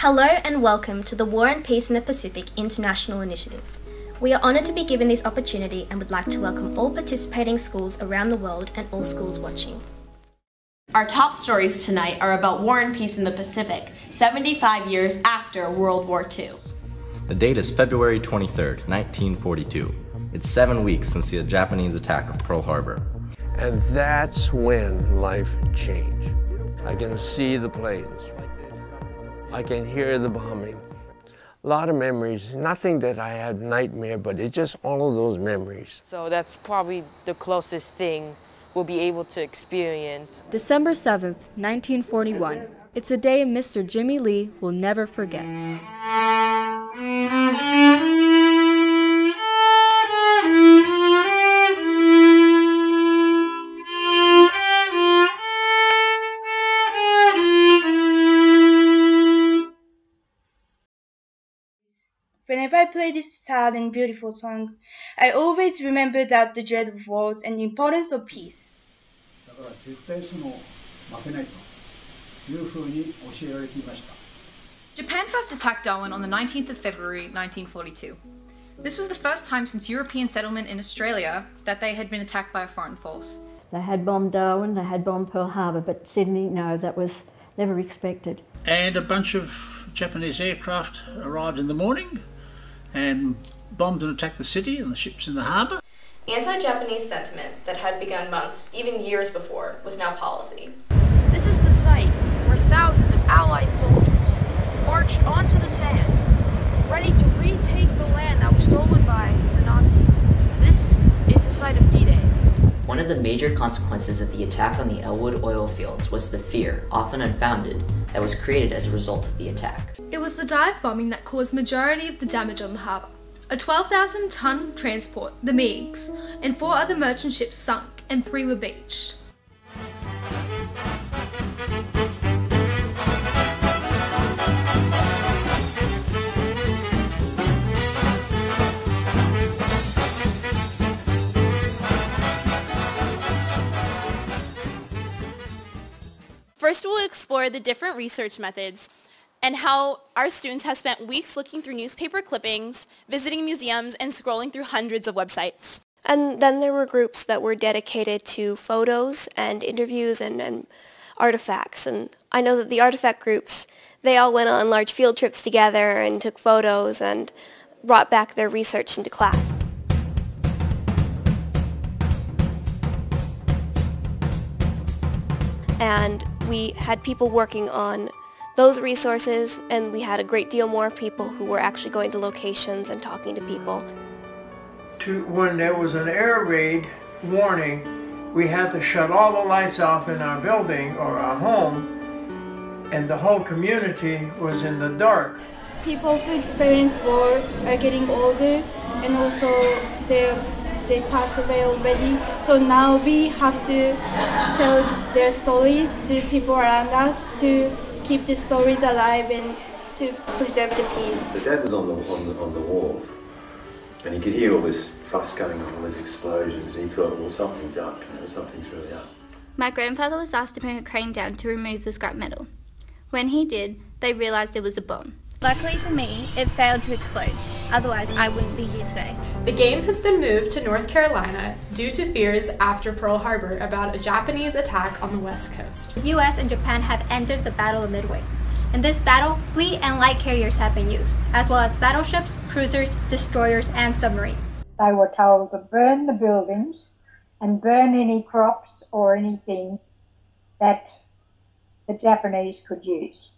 Hello and welcome to the War and Peace in the Pacific International Initiative. We are honoured to be given this opportunity and would like to welcome all participating schools around the world and all schools watching. Our top stories tonight are about war and peace in the Pacific, 75 years after World War II. The date is February 23rd, 1942. It's 7 weeks since the Japanese attack of Pearl Harbor. And that's when life changed. I can see the planes. I can hear the bombing. A lot of memories, nothing that I had nightmare, but it's just all of those memories. So that's probably the closest thing we'll be able to experience. December 7th, 1941. It's a day Mr. Jimmy Lee will never forget. Whenever I play this sad and beautiful song, I always remember that the dread of wars and the importance of peace. Japan first attacked Darwin on the 19th of February 1942. This was the first time since European settlement in Australia that they had been attacked by a foreign force. They had bombed Darwin, they had bombed Pearl Harbor, but Sydney, no, that was never expected. And a bunch of Japanese aircraft arrived in the morning and bombed and attacked the city and the ships in the harbour. Anti-Japanese sentiment that had begun months, even years before, was now policy. This is the site where thousands of Allied soldiers marched onto the sand, ready to retake the land that was stolen by the Nazis. This is the site of D-Day. One of the major consequences of the attack on the Elwood oil fields was the fear, often unfounded, that was created as a result of the attack. It was the dive bombing that caused majority of the damage on the harbour. A 12,000-ton transport, the Meigs, and 4 other merchant ships sunk and 3 were beached. First, we'll explore the different research methods and how our students have spent weeks looking through newspaper clippings, visiting museums, and scrolling through hundreds of websites. And then there were groups that were dedicated to photos and interviews and artifacts. And I know that the artifact groups, they all went on large field trips together and took photos and brought back their research into class. And we had people working on those resources, and we had a great deal more people who were actually going to locations and talking to people. When there was an air raid warning, we had to shut all the lights off in our building or our home, and the whole community was in the dark. People who experience war are getting older, and also they passed away already. So now we have to tell their stories to people around us to keep the stories alive and to preserve the peace. So Dad was on the wharf, and he could hear all this fuss going on, all these explosions, and he thought, well, something's up, something's really up. My grandfather was asked to bring a crane down to remove the scrap metal. When he did, they realised it was a bomb. Luckily for me, it failed to explode. Otherwise, I wouldn't be here today. The game has been moved to North Carolina due to fears after Pearl Harbor about a Japanese attack on the West Coast. The US and Japan have entered the Battle of Midway. In this battle, fleet and light carriers have been used, as well as battleships, cruisers, destroyers, and submarines. They were told to burn the buildings and burn any crops or anything that the Japanese could use.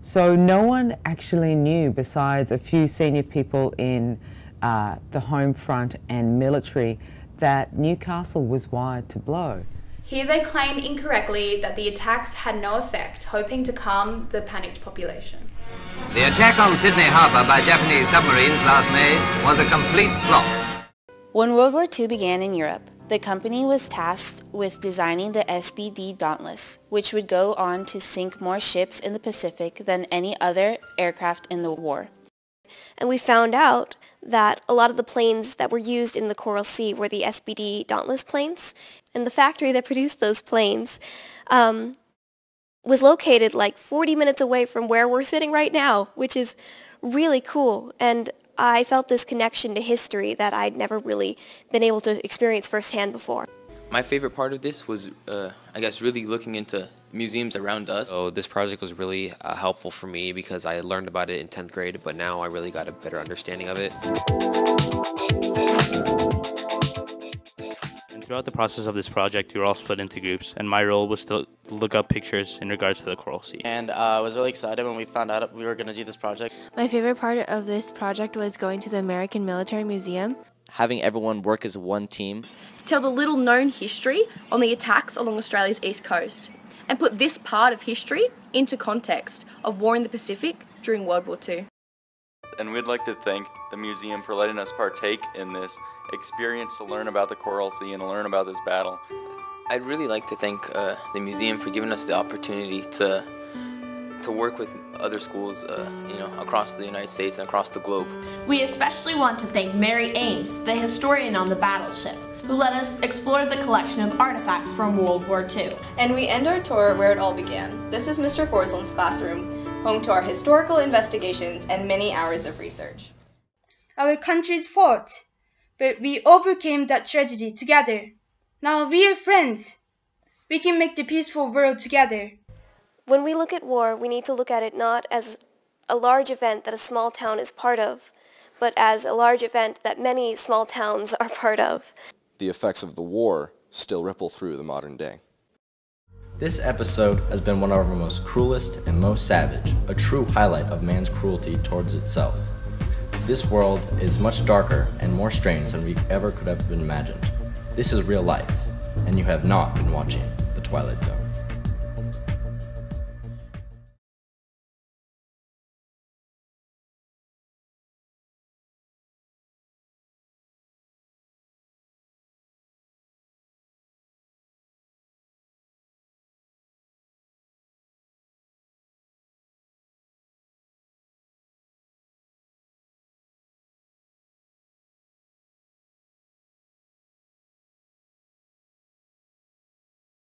So no one actually knew, besides a few senior people in the home front and military, that Newcastle was wired to blow. Here they claim incorrectly that the attacks had no effect, hoping to calm the panicked population. The attack on Sydney Harbour by Japanese submarines last May was a complete flop. When World War II began in Europe, the company was tasked with designing the SBD Dauntless, which would go on to sink more ships in the Pacific than any other aircraft in the war. And we found out that a lot of the planes that were used in the Coral Sea were the SBD Dauntless planes. And the factory that produced those planes was located like 40 minutes away from where we're sitting right now, which is really cool. And I felt this connection to history that I'd never really been able to experience firsthand before. My favorite part of this was, I guess, really looking into museums around us. So this project was really helpful for me because I learned about it in 10th grade, but now I really got a better understanding of it. And throughout the process of this project, we were all split into groups, and my role was to look up pictures in regards to the Coral Sea. And I was really excited when we found out we were going to do this project. My favorite part of this project was going to the American Military Museum. Having everyone work as one team. To tell the little known history on the attacks along Australia's east coast and put this part of history into context of war in the Pacific during World War II. And we'd like to thank the museum for letting us partake in this experience to learn about the Coral Sea and learn about this battle. I'd really like to thank the museum for giving us the opportunity to work with other schools, across the United States and across the globe. We especially want to thank Mary Ames, the historian on the battleship, who let us explore the collection of artifacts from World War II. And we end our tour where it all began. This is Mr. Forsland's classroom, home to our historical investigations and many hours of research. Our countries fought, but we overcame that tragedy together. Now we are friends. We can make the peaceful world together. When we look at war, we need to look at it not as a large event that a small town is part of, but as a large event that many small towns are part of. The effects of the war still ripple through the modern day. This episode has been one of our most cruelest and most savage, a true highlight of man's cruelty towards itself. This world is much darker and more strange than we ever could have been imagined. This is real life, and you have not been watching The Twilight Zone.